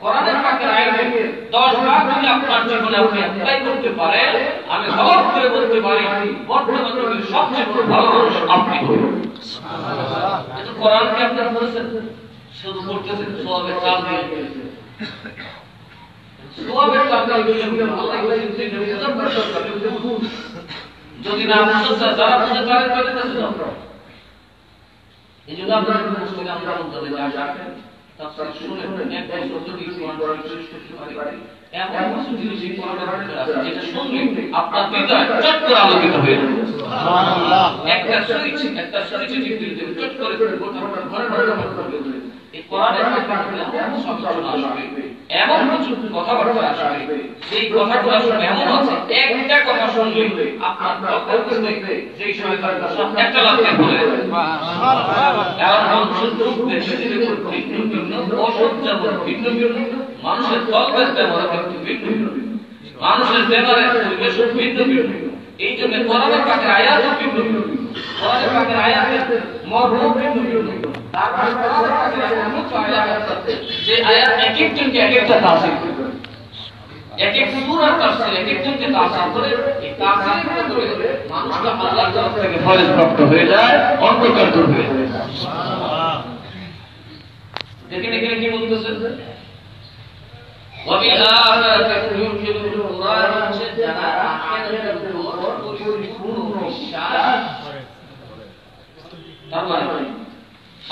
কোরআনের পাকের আয়াতে 10 ভাগ যদি আপনার জীবনে আপনি অ্যাপ্লাই করতে পারেন, আমি গর্ব করে বলতে পারি বর্তমান যুগের সবচেয়ে বড় ভালো মানুষ আপনি হবেন। সুবহানাল্লাহ। এটা কোরআনকে আপনি পড়েছেন, শুধু পড়তেছেন সওয়াবের চাল দিয়ে। সওয়াবের চাল দিয়ে আল্লাহ বলেছেন যে যদি না বুঝতে যারা বুঝতে পারে তাদের কাছে যাও। এইজন্য আপনাদের মুসলিম আমরা বলতে যে আসেন তাফসীর শুনেন, এক বছর যদি কোরআন শেষ করতে পারি, এমন কিছু জিনিস এই কোরআনের ভিতরে আছে যেটা শুনলে আপনার হৃদয় চট করে আলোকিত হয়ে যাবে। সুবহানাল্লাহ। একটা সুইচ টিপে দিলে চট করে গোটা ঘরে ঘরে এই কোরআনের ভিতরে এমন সমালোচনা আসবে, এমন কিছু কথাবার্তা আসবে, সেই কথাগুলো আসলে এমন আছে একটা কথা শুনলে আপনার কল্পনা করতে যেই শয়তান একটা লাফে পড়ে যাবে। কারণ মানুষের রূপ দেখে ভিন্ন অসহ্যজনক ভিন্ন মানুষের তলবের ব্যবহার কিন্তু ভিন্ন, মানুষের ব্যবহারের পরিবেশ ভিন্ন ভিন্ন। এই জন্য কোরআনের পাকের আয়াত ভিন্ন ভিন্ন, কোরআনের পাকের আয়াতের মর্ম ভিন্ন ভিন্ন। তারপর কোরআনের পাকের এমন আয়াত আছে যে আয়াত এক একজনকে এক একটা তাফসীর করে, এক এক সূরার তাফসীর এক একজনকে তাফসীর করে। এই তাফসীরের মধ্যে মানুষটা আল্লাহর তরফ থেকে ফয়েজ প্রাপ্ত হয়ে যায়, অন্ধকার দূর হয়ে যায়। সুবহানাল্লাহ। দেখেন এখানে কি বলতেছে, ওয়াবিল আখিরাতি ইউমিনুন। কোরআন হচ্ছে যারা আখিরাতের উপর পরিপূর্ণ বিশ্বাস। তার মানে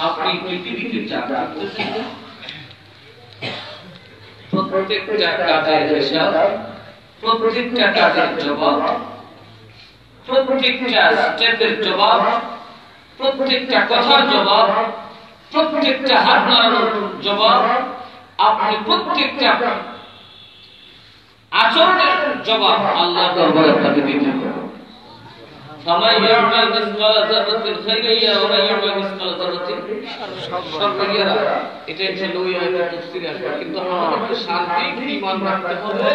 আপনি পৃথিবীতে যা করতেছেন প্রত্যেকটা কাজের হিসাব, প্রত্যেকটা কাজের জবাব, প্রত্যেকটা স্টেপের জবাব, প্রত্যেকটা কথার জবাব, প্রত্যেকটা হাত নাড়ানোর জবাব, আপনি প্রত্যেকটা আচরণের জবাব আল্লাহর দরবারে আপনাকে দিতে হবে। فمن يعمل مثقال ذرة خيرا يره ومن يعمل مثقال ذرة شرا يره। এটা হলো ওই আয়াতের তাফসীরে আসবে। কিন্তু আমাদেরকে শান্তি ঈমান রাখতে হবে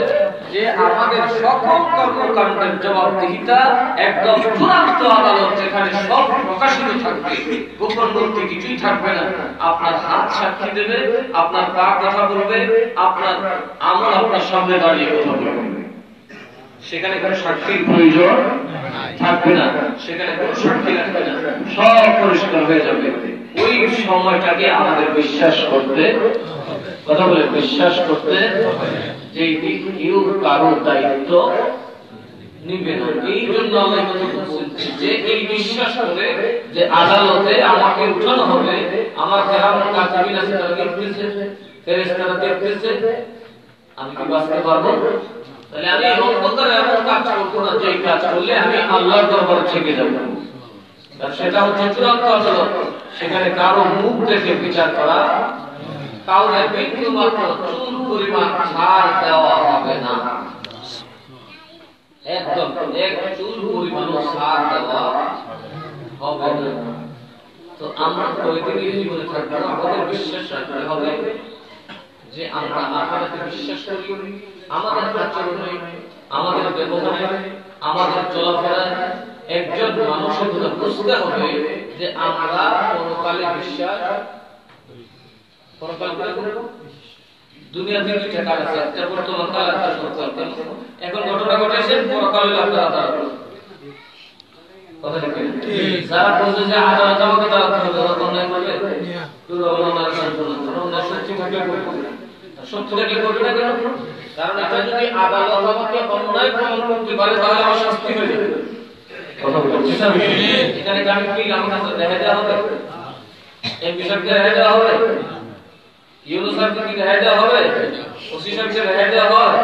যে আমাদের সকল কর্মকাণ্ডের জবাবদিহিতা একদম চূড়ান্ত আদালত, যেখানে সব প্রকাশিত থাকবে, গোপন বলতে কিছুই থাকবে না। আপনার হাত সাক্ষী দেবে, আপনার পা কথা বলবে, আপনার আমল আপনার সামনে দাঁড়িয়ে কথা বলবে। সেখানে কোনো সাক্ষীর প্রয়োজন থাকবে না, সেখানে কোনো সাক্ষী লাগবে না, সব পরিষ্কার হয়ে যাবে। ওই সময়টাকে আমাদের বিশ্বাস করতে, কথা বলে বিশ্বাস করতে, যে কেউ কারো দায়িত্ব নিবে না। এই জন্য আল্লাহ বলেছেন যে এই বিশ্বাস করে যে আদালতে আমাকে উঠানো হবে, আমার কেরামত কাতিবিন আছে তারা দেখতেছে, ফেরেশতারা দেখতেছে, আমি কি বাঁচতে পারবো? তাহলে আমি অন্তরে এমন কাজ করবো না যে কাজ করলে আমি আল্লাহর দরবারে থেকে যাব। আর সেটা হচ্ছে চূড়ান্ত আদালত, সেখানে কারো মুখ দেখে বিচার করা, কাউকে বিন্দু মাত্র চুল পরিমাণ ছাড় দেওয়া হবে না, একদম এক চুল পরিমাণ ছাড় দেওয়া হবে না। তো আমরা প্রতিদিন জীবনে থাকবো, আমাদের বিশ্বাস রাখতে হবে যে আমরা আখিরাতে বিশ্বাস করি। আমাদের আচরণে, আমাদের ব্যবহারে, আমাদের চলাফেরায় একজন মানুষের জন্য বুঝতে হবে যে আমরা পরকালে বিশ্বাস, পরকাল করে দুনিয়াতে দুইটা কাল আছে, একটা বর্তমান কাল, একটা সরকার কাল। এখন ঘটনা ঘটেছে পরকাল হলো আপনার আদালত। কথা ঠিক? যারা বলছে যে আদালত আমাকে দাঁড়াতে হবে, ওরা অন্যায় করবে, তুই অন্যায় করবে, অন্যায় সত্যি করবে, সত্যটা কি করবে না কেন? কারণ এটা যদি আদালত আমাকে অন্যায় প্রমাণ করতে পারে তাহলে আমার শাস্তি হয়ে যাবে। কথা বলছি না, এখানে আমি কি আমার কাছে দেখা দেওয়া হবে, এমপি সাহেবকে রেহাই দেওয়া হবে, ইউনূস সাহেবকে কি রেহাই দেওয়া হবে, ওসি সাহেবকে রেহাই দেওয়া হবে?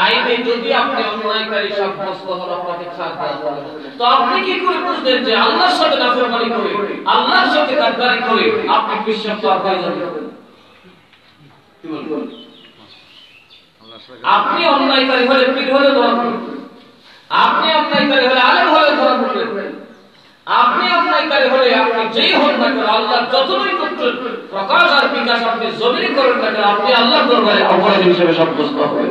আইনে যদি আপনি অন্যায়কারী সাব্যস্ত হন আপনাকে ছাড় দেওয়া হবে। তো আপনি কি করে বুঝবেন যে আল্লাহর সাথে নাফরমানি করে, আল্লাহর সাথে গাদ্দারি করে আপনি বিশ্বাস পার হয়ে যাবেন? কি বলবেন? আপনি অন্যায়কারী হলে পীর হলে ধরা পড়বেন, আপনি অন্যায়কারী হলে আলেম হলে ধরা পড়বেন, আপনি অন্যায়কারী হলে আপনি যেই হন না কেন, আল্লাহর যতই প্রকাশ আর বিকাশ আপনি জমিনে করেন না কেন, আপনি আল্লাহর দরবারে অপরাধী হিসেবে সাব্যস্ত হবেন।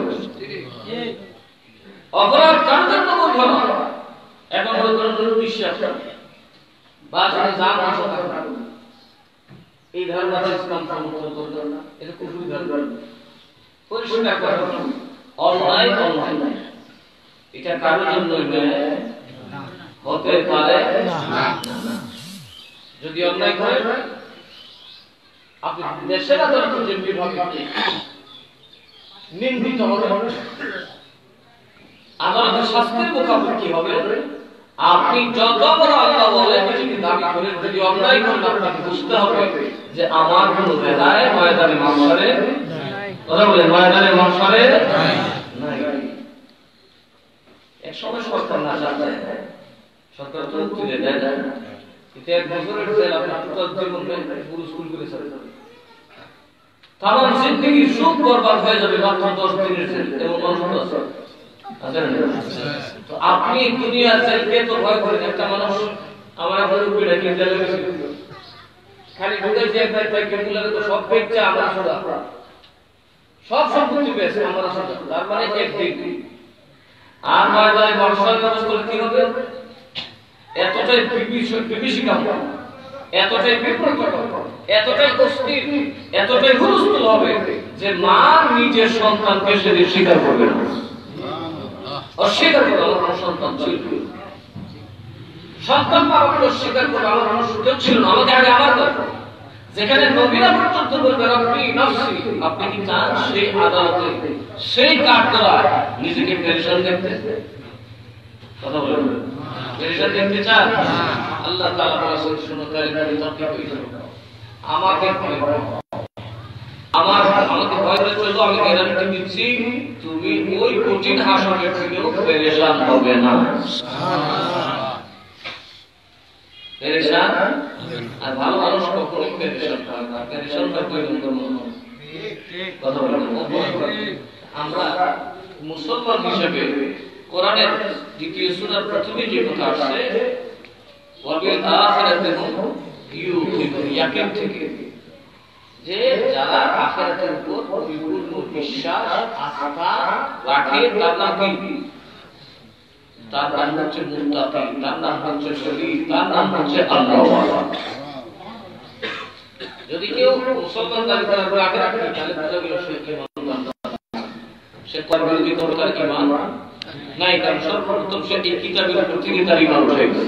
অপরাধ কার জন্য বলবো না, এখন মনে করেন বিশ্বাস বা জান এই ধারণা ইসলাম সমর্থন করবে না, এটা কুফরি ধারণা। পরিষ্কার করুন অন্যায় অন্যায় এটা কারোর জন্য হতে পারে না। যদি অন্যায় করে আপনি দেশের আদালতে যে বিভাগে নিন্দিত হবে, আদালতের শাস্তির মুখোমুখি হবে। আপনি যত বড় আল্লাহ বলে নিজেকে দাবি করেন, যদি অন্যায় করেন আপনাকে বুঝতে হবে যে আমার কোনো রেহাই ময়দানে মাহশরে কথা বলে ময়দানে মাহশরে নাই। এক সময় সরকার না চায়, সরকার তো মুক্তি দেয় না, কিন্তু এক বছরের জেল আপনার টোটাল জীবন পুরো স্কুল করে ছাড়ে যাবে, তামাম জিন্দেগি সুখ বরবাদ হয়ে যাবে মাত্র 10 দিনের জেল। এমন মানুষ আছে। তো আপনি দুনিয়ার জেলকে তো ভয় করেন। একটা মানুষ আমার আপনার উপরে রেখে জেলে গেছে, খালি ঢুকে যে একবার ক্যালকুলেটর তো সব পেয়েছে আমার সাদা, সব সম্পত্তি পেয়েছে আমার সাদা, তার মানে একদিন। আর ময়দানে মাহশর ব্যবস্থা কি হবে? এতটাই বিভীষিকাম, এতটাই বিব্রতকর, এতটাই অস্থির, এতটাই হুলস্থুল হবে যে মা নিজের সন্তানকে সেদিন স্বীকার করবে না, অস্বীকার করবে আমার সন্তান ছিল, সন্তান বাবাকে অস্বীকার করবে আমার কোনো সুযোগ ছিল না, আমাকে আগে আমার দরকার। যেখানে নবীরা পর্যন্ত বলবে রব্বি নফসি, আপনি কি চান সেই আদালতে সেই কাঠগড়ায় নিজেকে পেরেশান দেখতে? কথা বলেন, পেরেশান দেখতে চান? আল্লাহ তাআলা বলেছেন শুনো তাহলে তাকে আমাকে আমাকে ভয় করে চলো, আমি গ্যারান্টি দিচ্ছি তুমি ওই কঠিন হাসরের থেকেও পেরেশান হবে না। পেরেশান আর ভালো মানুষ কখনোই পেরেশান হয় না, পেরেশান হয় কথা বলেন। আমরা মুসলমান হিসেবে কোরআনের দ্বিতীয় সূরার প্রথমে যে কথা আসছে ওয়াবিল আখিরাতি হুম ইউকিনুন, ইয়াকিন থেকে, যে যারা আখিরাতের উপর পরিপূর্ণ বিশ্বাস আস্থা রাখে তার নাম কি? তার নাম হচ্ছে মুত্তাকি, তার নাম হচ্ছে শহীদ, তার নাম হচ্ছে আল্লাহওয়ালা। যদি কেউ মুসলমান দাবি করে আখিরাত কি, তাহলে বোঝা গেল সে ঈমানদার, সে কোরআন বিরোধী কোনো তার ঈমান নাই। কারণ সর্বপ্রথম সে এই কিতাবের উপর থেকে তার ঈমান উঠে গেছে।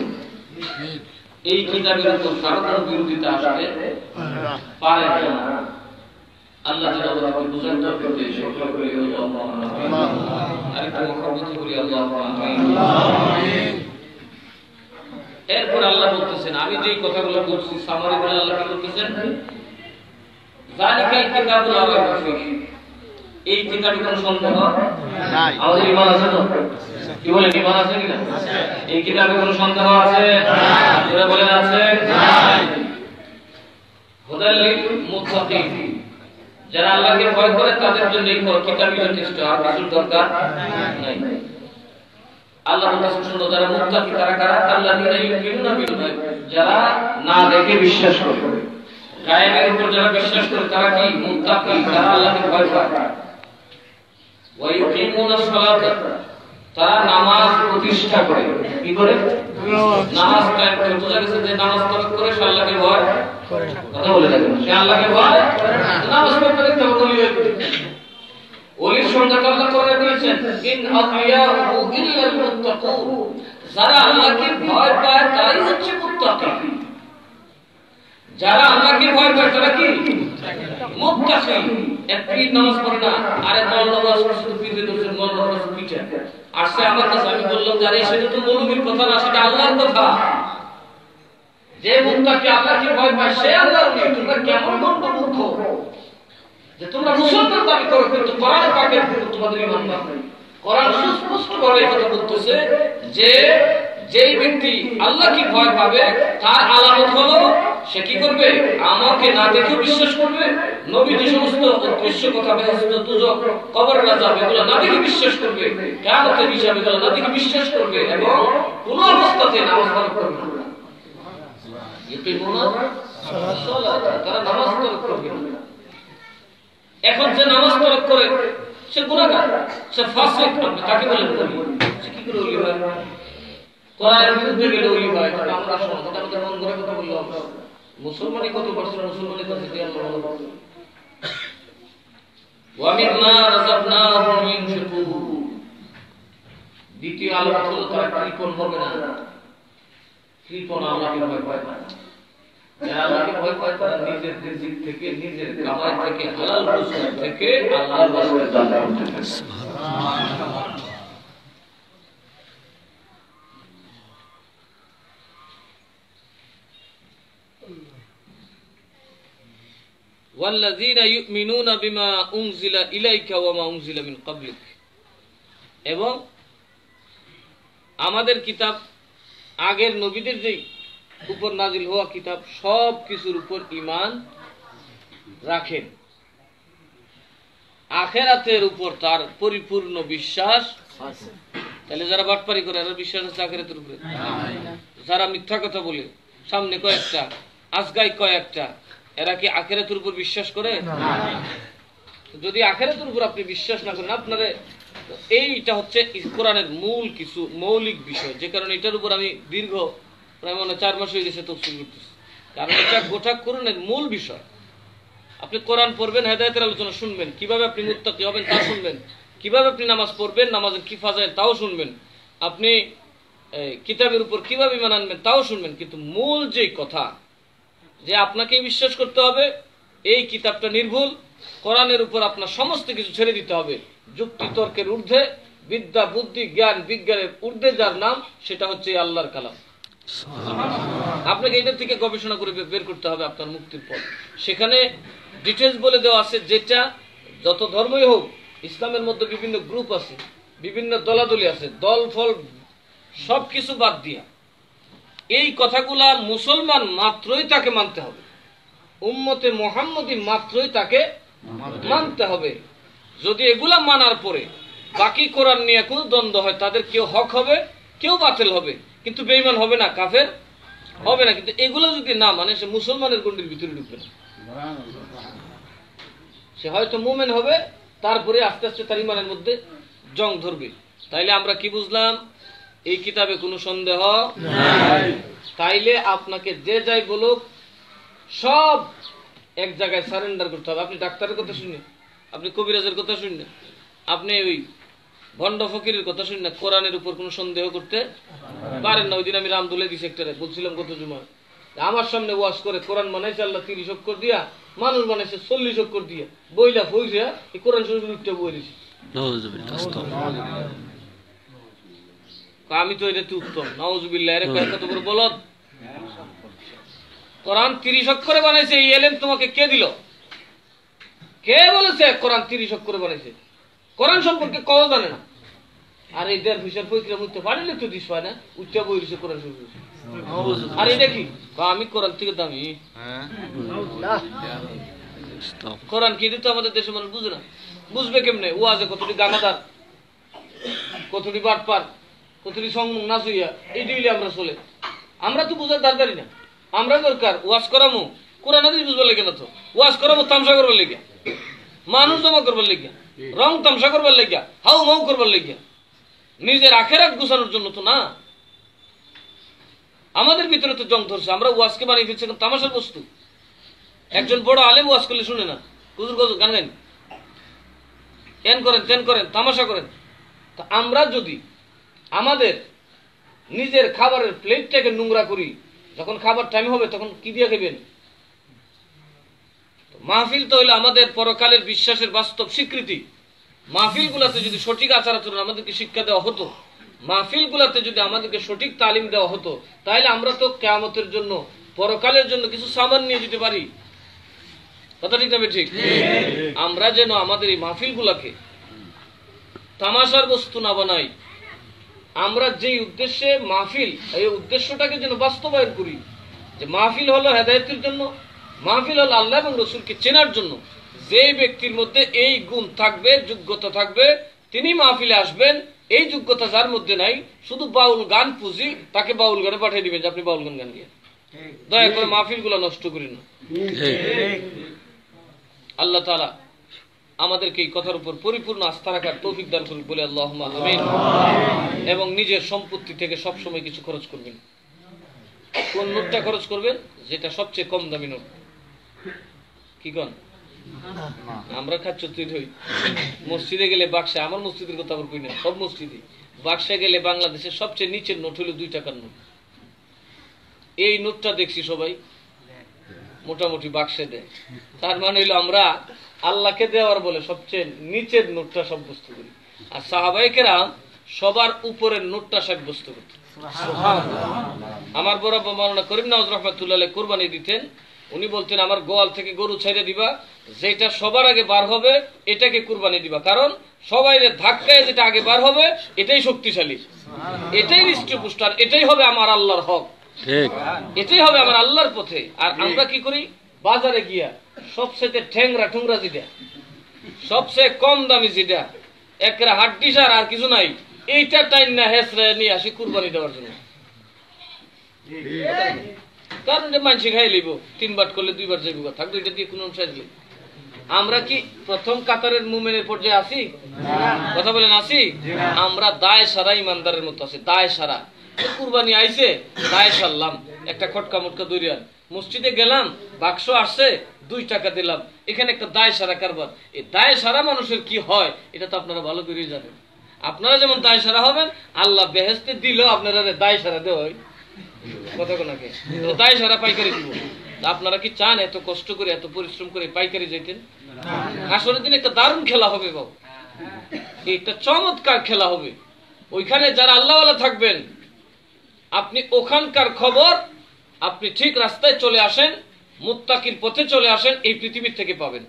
এই কিতাবের উপর কারো কোনো বিরোধিতা আসতে পারে না। আল্লাহ যেন আমাদেরকে বুঝার তৌফিক দেয়, সকলে বলি আল্লাহুম্মা আমিন। আরেকটু মুখাপতি করি আল্লাহুম্মা আমিন। এরপর আল্লাহ বলতেছেন, আমি যেই কথাগুলো বলছি সামারি বলে আল্লাহ কি বলতেছেন? যালিকাল কিতাবুল লা রাইবা ফীহি, এই কিতাবে কোনো সন্দেহ নাই। আমাদের ঈমান আছে তো? কি বলে ঈমান আছে কি না? এই কিতাবে কোনো সন্দেহ আছে? যারা বলেন আছে? নাই। হুদাল লিল মুত্তাকিন, যারা আল্লাহকে ভয় করে তাদের জন্য এই কিতাবই যথেষ্ট, আর কিছু দরকার নাই। আল্লাহ বলতেছেন শুনো, যারা মুত্তাকি তারা কারা? আল্লাযীনা ইউমিনুনা বিল গায়ব, যারা না দেখে বিশ্বাস করে। গায়েবের উপর যারা বিশ্বাস করে তারা কি মুত্তাকি, তারা আল্লাহকে ভয় করে। ওয়া ইউকিমুনাস সালাতা, তারা নামাজ প্রতিষ্ঠা করে। কি করে? নামাজ কায়েম করে। বোঝা গেছে যে নামাজ তরক করে সে আল্লাহকে ভয় করে না। কথা বলে দেখেন, সে আল্লাহকে ভয় করে না, নামাজ পড়তে দেখতে হবে ওলি হয়ে। ওলির সংজ্ঞা আল্লাহ করে দিয়েছেন, ইন আউলিয়াহু ইল্লাল মুত্তাকুন, যারা আল্লাহকে ভয় পায় তারাই হচ্ছে মুত্তাকি। যারা আল্লাহকে ভয় পায় তারা কি মুত্তাকি। একই নামাজ পড়ে না, আরে মল নামাজ শুধু পিঠে ধরছে, মল নামাজ পিঠে আসছে আমার কাছে, আমি বললাম যে আরে সেটা তো মৌলবীর কথা না, সেটা আল্লাহর কথা। যে মুত্তাকি আল্লাহকে ভয় পায় সে আল্লাহর ওলি। তোমরা কেমন মন্তব্য যে তোমরা মুসলমান দাবি করো কিন্তু কোরআন পাকের উপর তোমাদের ঈমান নেই। কোরআন সুস্পষ্ট ভাবে কথা বলতেছে যে যেই ব্যক্তি আল্লাহকে ভয় পাবে তার আলামত হলো সে কি করবে? আমাকে না দেখে বিশ্বাস করবে, নবী যে সমস্ত উদ্দেশ্য কথা বেহেশত দুজক কবরের আযাব এগুলো না দেখে বিশ্বাস করবে, কিয়ামতের হিসাব এগুলো না দেখে বিশ্বাস করবে, এবং কোন অবস্থাতে নামাজ পড়া করবে না। ইকিমুনা সালাত, তারা নামাজ পড়া করবে না। এখন যে নামাজ তরক করে সে গুনাহগার, সে ফাসিক। আপনি কাকে বলেন ওলি? সে কি করে ওলি হয়? কোরআনের বিরুদ্ধে গেলে ওলি হয়। তাহলে আমরা সমাজ আমাদের মন করে কথা বললাম, মুসলমানই কত পার্সেন্ট মুসলমানই কথা দিয়ে আল্লাহ বলেন। ওয়া মিম্মা রাযাকনাহুম ইউনফিকুন। দ্বিতীয় আলামত হলো তারা কৃপণ হবে না। কৃপণ আল্লাহকে ভয় পায় না। যারা আল্লাহকে ভয় পায় তারা নিজের রিজিক থেকে, নিজের কামাই থেকে, হালাল রুজি থেকে আল্লাহর রাস্তায় দান করতে থাকে। সুবহানাল্লাহ। ওয়াল্লাযীনা ইউমিনুনা বিমা উনজিলা ইলাইকা ওয়া মা উনজিলা মিন ক্বাবলিক। এবং আমাদের কিতাব, আগের নবীদের যেই উপর নাজিল হওয়া কিতাব, সব কিছুর উপর ঈমান রাখেন। আখিরাতের উপর তার পরিপূর্ণ বিশ্বাস আছে। তাহলে যারা বাটপারি করে এরা বিশ্বাস আছে আখিরাতের উপরে? যারা মিথ্যা কথা বলে, সামনে কয়েকটা, আজগাই কয়েকটা, এরা কি আখিরাতের উপর বিশ্বাস করে? যদি আখিরাতের উপর আপনি বিশ্বাস না করেন, আপনারে এইটা হচ্ছে কোরআনের মূল কিছু মৌলিক বিষয়, যে কারণে এটার উপর আমি দীর্ঘ প্রায় 4 মাস হয়ে গেছে তাফসীর করতেছি। কারণ এটা গোটা কোরআনের মূল বিষয়। আপনি কোরআন পড়বেন, হেদায়েতের আলোচনা শুনবেন, কিভাবে আপনি মুত্তাকি হবেন তা শুনবেন, কিভাবে আপনি নামাজ পড়বেন, নামাজের কি ফাজাইল তাও শুনবেন, আপনি কিতাবের উপর কিভাবে ঈমান আনবেন তাও শুনবেন। কিন্তু মূল যে কথা, যে আপনাকে বিশ্বাস করতে হবে এই কিতাবটা নির্ভুল, কোরআনের উপর আপনার সমস্ত কিছু ছেড়ে দিতে হবে। যুক্তি তর্কের ঊর্ধ্বে, বিদ্যা বুদ্ধি জ্ঞান বিজ্ঞানের ঊর্ধ্বে যার নাম, সেটা হচ্ছে আল্লাহর কালাম। আপনাকে এটার থেকে গবেষণা করে বের করতে হবে আপনার মুক্তির পথ। সেখানে ডিটেলস বলে দেওয়া আছে, যেটা যত ধর্মই হোক, ইসলামের মধ্যে বিভিন্ন গ্রুপ আছে, বিভিন্ন দলাদলি আছে, দল ফল সবকিছু বাদ দিয়া এই কথাগুলা মুসলমান মাত্রই তাকে মানতে হবে, উম্মতে মুহাম্মদী মাত্রই তাকে মানতে হবে। যদি এগুলা মানার পরে বাকি কোরআন নিয়ে কোনো দ্বন্দ্ব হয়, তাদের কেউ হক হবে, কেউ বাতিল হবে, কিন্তু বেঈমান হবে না, কাফের হবে না। কিন্তু এগুলো যদি না মানে, সে মুসলমানের গণ্ডির ভিতরে ঢুকবে না। সে হয়তো মুমিন হবে, তারপরে আস্তে আস্তে তার ঈমানের মধ্যে জং ধরবে। তাইলে আমরা কি বুঝলাম? এই কিতাবে কোনো সন্দেহ নাই। তাইলে আপনাকে যে যাই বলুক সব এক জায়গায় সারেন্ডার করতে হবে। আপনি ডাক্তারের কথা শুনে, আপনি কবিরাজের কথা শুনে, আপনি ওই ভণ্ড ফকিরের কথা শুনে কোরআনের উপর কোনো সন্দেহ করতে পারেন না। ওই দিন আমি রামদুলে দিছি একটা বলছিলাম গত জুমা, আমার সামনে ওয়াজ করে কোরআন বানাইছে আল্লাহ 30 অক্ষর দিয়া, মানুষ বানাইছে 40 অক্ষর দিয়া, বইলা ফইরা এই কোরআন শরীফের উঠতে বই দিছি। আমি তো এটা উত্তম, নাউজুবিল্লাহ। এর কত বড় বলদ! কোরআন 30 অক্ষরে বানাইছে, এই ইলম তোমাকে কে দিল? কে বলেছে কোরআন 30 অক্ষরে বানাইছে? কোরআন সম্পর্কে কও জানে না। আর এই দেড় ফিসার পয়কিরা মুইতে পারিলে তো দিস হয় না, উচ্চা বই দিছে কোরআন শরীফ। আর এটা কি? আমি কোরআন থেকে দামি। কোরআন কি দিত আমাদের দেশের মানুষ বুঝে না। বুঝবে কেমনে? ওয়াজে কতটি গানাদার, কতটি বাটপার, কতটি সংমুখ নাচুইয়া, এই দিলে আমরা চলে। আমরা তো বুঝার দাঁড়ারি না। আমরা দরকার ওয়াজ করামো, কোরআন হাদিস বুঝবার লেগে না, তো ওয়াজ করামো তামসা করবার লেগে, মানুষ জমা করবার লেগে, রং তামসা করবার লেগে, হাউ মাউ করবার লেগে, নিজের আখেরাত গুছানোর জন্য তো না। আমাদের ভিতরে তো জং ধরছে, আমরা ওয়াজকে বানিয়ে ফেলছি তামাশার বস্তু। একজন বড় আলেম ওয়াজ করলে শুনে না, হুজুর গজল গান গান, এন করেন তেন করেন, তামাশা করেন। তা আমরা যদি আমাদের নিজের খাবারের প্লেটটাকে নোংরা করি, যখন খাবার টাইম হবে তখন কি দিয়ে খাবেন? মাহফিল তো হইলো আমাদের পরকালের বিশ্বাসের বাস্তব স্বীকৃতি। মাহফিল গুলাতে যদি সঠিক আচার আচরণ আমাদেরকে শিক্ষা দেওয়া হতো, মাহফিল গুলাতে যদি আমাদেরকে সঠিক তালিম দেওয়া হতো, তাহলে আমরা তো কিয়ামতের জন্য, পরকালের জন্য কিছু সামান নিয়ে যেতে পারি। কথা ঠিক না ঠিক? আমরা যেন আমাদের এই মাহফিল গুলাকে তামাশার বস্তু না বানাই, আমরা যেই উদ্দেশ্যে মাহফিল, এই উদ্দেশ্যটাকে যেন বাস্তবায়ন করি, যে মাহফিল হলো হেদায়েতের জন্য, মাহফিল হলো আল্লাহ এবং রসুলকে চেনার জন্য। যে ব্যক্তির মধ্যে এই গুণ থাকবে, যোগ্যতা থাকবে, তিনি মাহফিলে আসবেন। এই যোগ্যতা যার মধ্যে নাই, শুধু বাউল গান পুঁজি, তাকে বাউল গানে পাঠিয়ে দিবেন যে আপনি বাউল গান গান দিয়ে। দয়া করে মাহফিল গুলা নষ্ট করেন না। আল্লাহ তাআলা আমাদেরকে এই কথার উপর পরিপূর্ণ আস্থা রাখার তৌফিক দান করুন বলে আল্লাহুম্মা আমিন। এবং নিজের সম্পত্তি থেকে সবসময় কিছু খরচ করবেন। কোন নোটটা খরচ করবেন? যেটা সবচেয়ে কম দামি নোট। কি কোন? আমরা খাচ্ছি হই মসজিদে গেলে বাক্সে, আমার মসজিদের কথা আবার কই না, সব মসজিদে বাক্সে গেলে বাংলাদেশের সবচেয়ে নিচের নোট হলো 2 টাকার নোট। এই নোটটা দেখছি সবাই মোটামুটি বাক্সে দেয়, তার মানে হইলো আমরা আল্লাহকে দেওয়ার বলে সবচেয়ে নিচের নোটটা সাব্যস্ত করি, আর সাহাবায়ে কেরাম সবার উপরের নোটটা সাব্যস্ত করতেন। আমার বড় আব্বা মাওলানা করিম নওয়াজ রহমাতুল্লাহ আলাইহি কুরবানি দিতেন, উনি বলতেন আমার গোয়াল থেকে গরু ছেড়ে দিবা, যেটা সবার আগে বার হবে এটাকে কুরবানি দিবা, কারণ সবাই ধাক্কায় যেটা আগে বার হবে এটাই শক্তিশালী, এটাই হৃষ্টপুষ্ট, আর এটাই হবে আমার আল্লাহর হক, ঠিক এটাই হবে আমার আল্লাহর পথে। আর আমরা কি করি, বাজারে গিয়া সবচেয়ে ঠেংরা ঠুংরা যেটা, সবচেয়ে কম দামি যেটা, একটা হাড্ডি সার আর কিছু নাই, এইটা টাইম না হেসরে নিয়ে আসি কুরবানি দেওয়ার জন্য, কারণ মানুষ খাই লইব, 3 বাট করলে 2 বার যাইব, থাকবে এটা দিয়ে কোন সাইজ। আমরা কি প্রথম কাতারের মুমিনের পর্যায়ে আছি? কথা বলেন আছি? আমরা দায় সারা ইমানদারের মতো আছে, দায় সারা। কুরবানি আইছে, দায় সারলাম, একটা খটকা মটকা দইরা মসজিদে গেলাম, বাক্স আসছে 2 টাকা দিলাম, এখানে একটা দায় সারা কারবার। এই দায় সারা মানুষের কি হয় এটা তো আপনারা ভালো করেই জানেন। আপনারা যেমন দায় সারা হবেন, আল্লাহ বেহেশতে দিলেও আপনারা দায় সারা দেওয়া হয়, কথা কোনাকে দায় সারা পাইকারি দিব। আপনারা কি চান এত কষ্ট করে এত পরিশ্রম করে পাইকারি যাইতেন? আসরের দিন একটা দারুণ খেলা হবে বাবু, একটা চমৎকার খেলা হবে। ওইখানে যারা আল্লাহওয়ালা থাকবেন, আপনি ওখানকার খবর আপনি ঠিক রাস্তায় চলে আসেন, মুত্তাকির পথে চলে আসেন, এই পৃথিবীর থেকে পাবেন।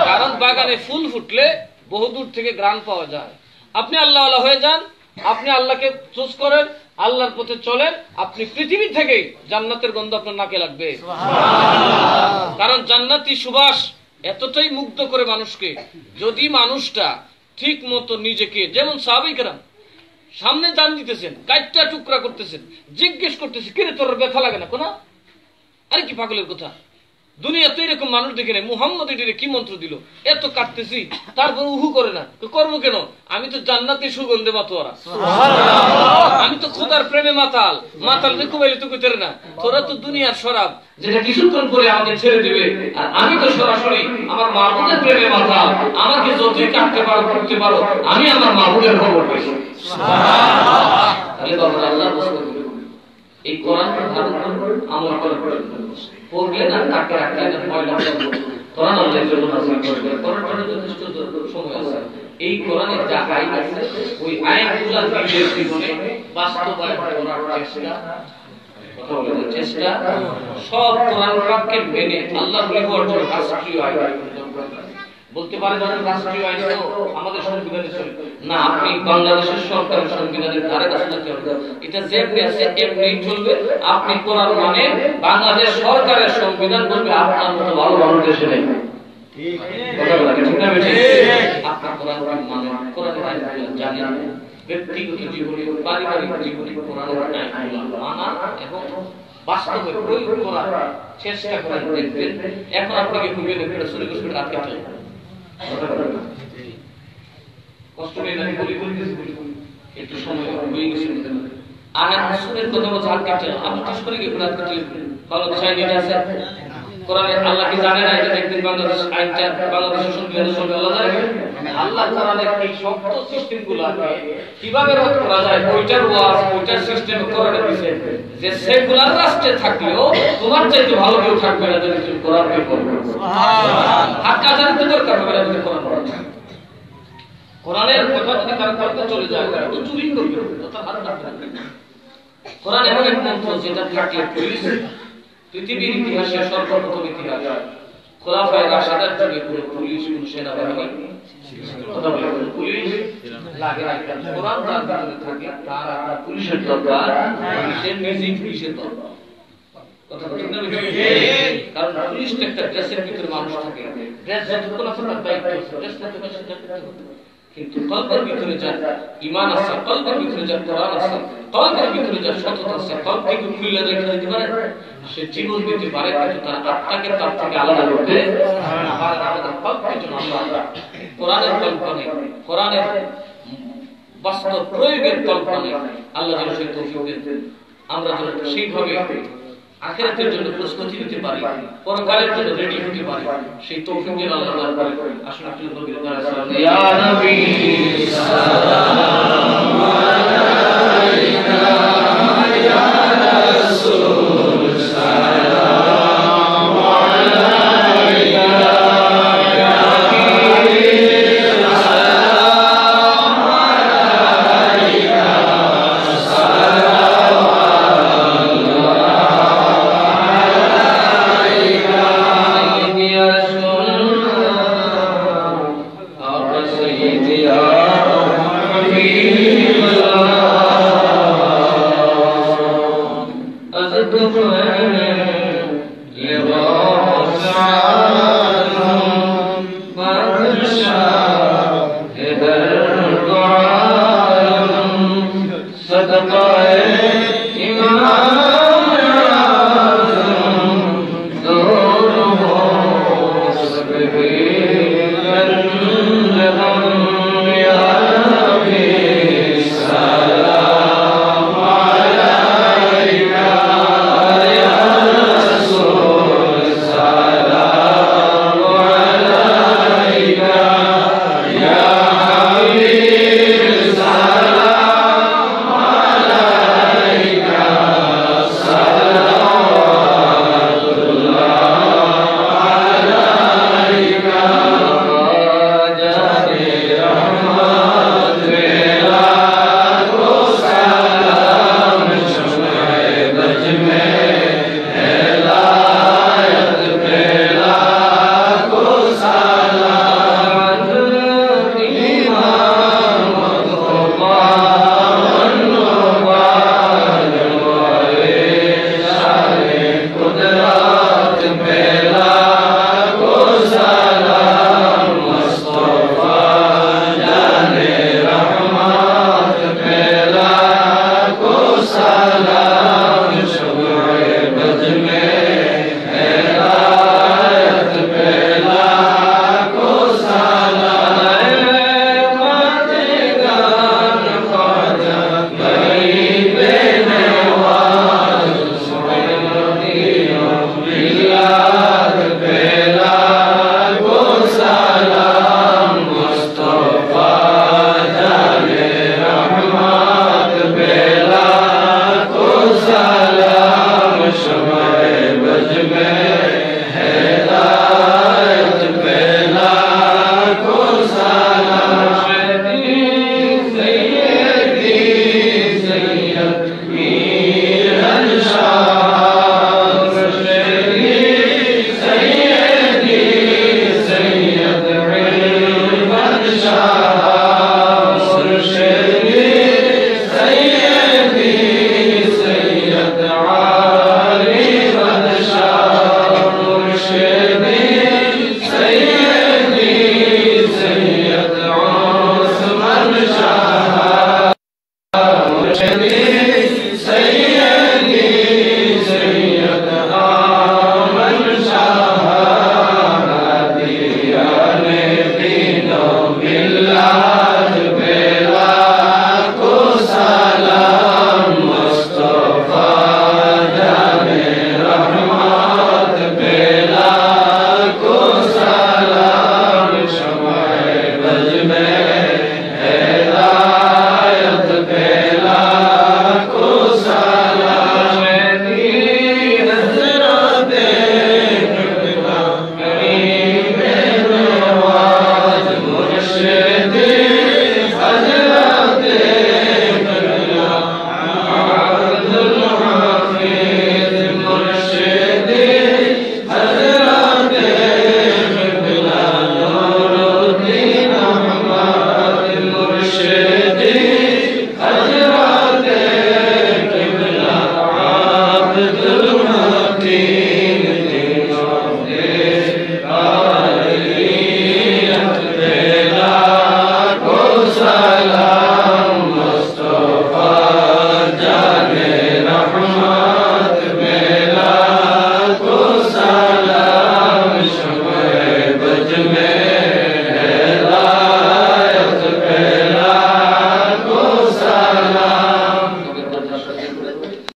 কারণ বাগানে ফুল ফুটলে বহুদূর থেকে ঘ্রাণ পাওয়া যায়। আপনি আল্লাহওয়ালা হয়ে যান, আপনি আল্লাহকে চুজ করেন, আল্লাহর পথে চলেন, আপনি পৃথিবী থেকে জান্নাতের গন্ধ আপনার নাকে লাগবে। কারণ জান্নাতি সুবাস এতটাই মুগ্ধ করে মানুষকে, যদি মানুষটা ঠিক মতো নিজেকে, যেমন সাহাবায়ে কেরাম সামনে জান দিতেছেন, কাইটটা টুকরা করতেছেন, জিজ্ঞেস করতেছে কিরে তোর ব্যথা লাগে না কোনা? আরে কি পাগলের কথা, দুনিয়াতে এরকম মানুষ দেখে নেই। মুহাম্মদ এটিরে কি মন্ত্র দিল, এত কাটতেছি তারপর উহু করে না, করবো কেন? আমি তো জান্নাতে সুগন্ধে মাতোয়ারা, আমি তো খোদার প্রেমে মাতাল, মাতাল দেখো বাইলে তো কইতে না, তোরা তো দুনিয়ার শরাব যেটা কিছুক্ষণ পরে আমাকে ছেড়ে দিবে, আর আমি তো সরাসরি আমার মাহবুবের প্রেমে মাতাল, আমাকে যতই কাটতে পারো করতে পারো, আমি আমার মাহবুবের খবর পাইছি। তাহলে বাবা আল্লাহ বসবে এই কোরআনকে ধারণ করুন, আমল করুন, পড়লে না তাকে রাখলে না ময়লা করবে। কোরআন আল্লাহর জন্য নাযিল করেছেন, কোরআনের যথেষ্ট সময় আছে। এই কোরআনে যা আয়াত আছে ওই আয়াতগুলো নিজের জীবনে বাস্তবায়ন করার চেষ্টা, কথা বলার চেষ্টা, সব কোরআন পাককে মেনে আল্লাহর রিওয়ার্ড রাষ্ট্রীয় আইন বলতে পারে না। রাষ্ট্রীয় আইন তো আমাদের সংবিধানে চলে না, আপনি বাংলাদেশের সরকারের সংবিধানের ধারে কাছে চলবে, এটা যেমনি আছে এমনিই চলবে। আপনি কোরআন মানে বাংলাদেশ সরকারের সংবিধান বলবে, আপনার মতো ভালো মানুষ দেশে নেই। ঠিক কথা বলা ঠিক না বেশি? আপনার কোরআন মানে কোরআনের আইনগুলো জানেন, ব্যক্তিগত জীবনে পারিবারিক জীবনে কোরআনের আইনগুলো মানা এবং বাস্তবে প্রয়োগ করার চেষ্টা করেন, দেখবেন এখন আপনাকে খুবই সুরে সুরে রাখতে হবে। কষ্ট নেই না, একটু সময় হয়ে গেছে। আয়াত রাসূলের কথা বলতে হাত কাটতে আপনি ঠিক করে গিয়ে হাত কাটতে ভালো চাই নিতে আছে। কোরআনে আল্লাহ কি জানে না? এটা দেখবেন বাংলাদেশ আইনটা বাংলাদেশের সংবিধানের সঙ্গে আল্লাহ জানে। আল্লাহ কোরআনের এই শব্দ সিস্টেমগুলোকে কিভাবে রদ করা যায় ওইটার ওয়াজ ওইটার সিস্টেম কোরআনে দিয়েছে, যে সেকুলার রাষ্ট্রে থাকলেও তোমার চাইতে ভালো কেউ থাকবে না যদি তুমি কোরআনকে পড়ো। সুবহানাল্লাহ। হাত কাটার তো দরকার হবে না যদি কোরআন পড়ো। কোরআনের কথা যদি কারো করতে চলে যায় তো চুরি করবে, তার হাত কাটবে। কোরআন এমন এক মন্ত্র যেটা থাকলে পুলিশ পৃথিবীর ইতিহাসে সর্বপ্রথম ইতিহাস খোলাফায়ে রাশিদার যুগে কোনো পুলিশ কোন সেনাবাহিনী কথা বলে পুলিশ লাগে না। কোরআন তার ভিতরে থাকে, তার একটা পুলিশের দরকার, পুলিশের ম্যাজিক পুলিশের দরকার। কথা ঠিক না? কারণ পুলিশ তো একটা ড্রেসের ভিতরে মানুষ থাকে, ড্রেস যতক্ষণ আছে তার দায়িত্ব আছে, ড্রেস না থাকলে সেটা করতে হবে। কিন্তু কলবের ভিতরে যা ঈমান আছে, কলবের ভিতরে যা কোরআন আছে, কলবের ভিতরে যা সততা আছে, কলবকে খুলে রেখে দিতে পারে, সে জীবন দিতে পারে, কিন্তু তার আত্মাকে তার থেকে আলাদা করতে পারে না। আমাদের কলবের জন্য আল্লাহ কোরআনের কল্পনা, কোরআনের বাস্তব প্রয়োগের কল্পনা আল্লাহ যেন সেই তৌফিক দেন, আমরা যেন সেইভাবে আখিরাতের জন্য প্রস্তুতি নিতে পারি, পরকালের জন্য রেডি হতে পারি, সেই তৌফিক যেন আল্লাহ দান করে। আসুন একটু নবীর দরবারে সালাম দিই। ইয়া নবী সালাম আলাইকা ইয়া রাসূল সালাম আলাইকা ইয়া হাবিব সালাম আলাইকা সালাম আলাইকা ইয়া রাসূল আল্লাহ সাইয়্যিদি ইয়া হাবিব আল্লাহ আযদুক লিবাস আলম বাদশাহ ইদর দুআলম সদকায়ে ইমাম আযম দূর হো সবে লহম ইয়া নবী সালাম আলাইকা ইয়া রাসূল সালাম আলাইকা ইয়া হাবিব সালাম আলাইকা সালাওয়াতুল্লাহ আলাইকা জানে রহমত মেরা को सलाम शम्ए बज में हिदायत पेला को सलाम इमाम मुस्तफा नवाज वाले शाहे कुदरत पेला को सलाम मुस्तफा जाने रहमत पेला को सलाम शम्ए बज में हिदायत पेला को सलाम ख़ातिगान ख्वाजा गरीब नवाज मिलाद पेला को सलाम मुस्तफा जाने रहमत पेला को सलाम शम्ए बज में हिदायत पेला को सलाम सैयदी सैयद मीरन शाह सैयदी सैयद इल्मन शाह मुर्शिदी सैयदी सैयद आलिमन शाह मुर्शिदी सैयदी सैयद उस्मान शाह मुर्शिदी सैयदी सैयद आमन शाह हादियाने दीनो मिल्लात पेला को सलाम मुस्तफा जाने रहमत पेला को सलाम शम्ए बज में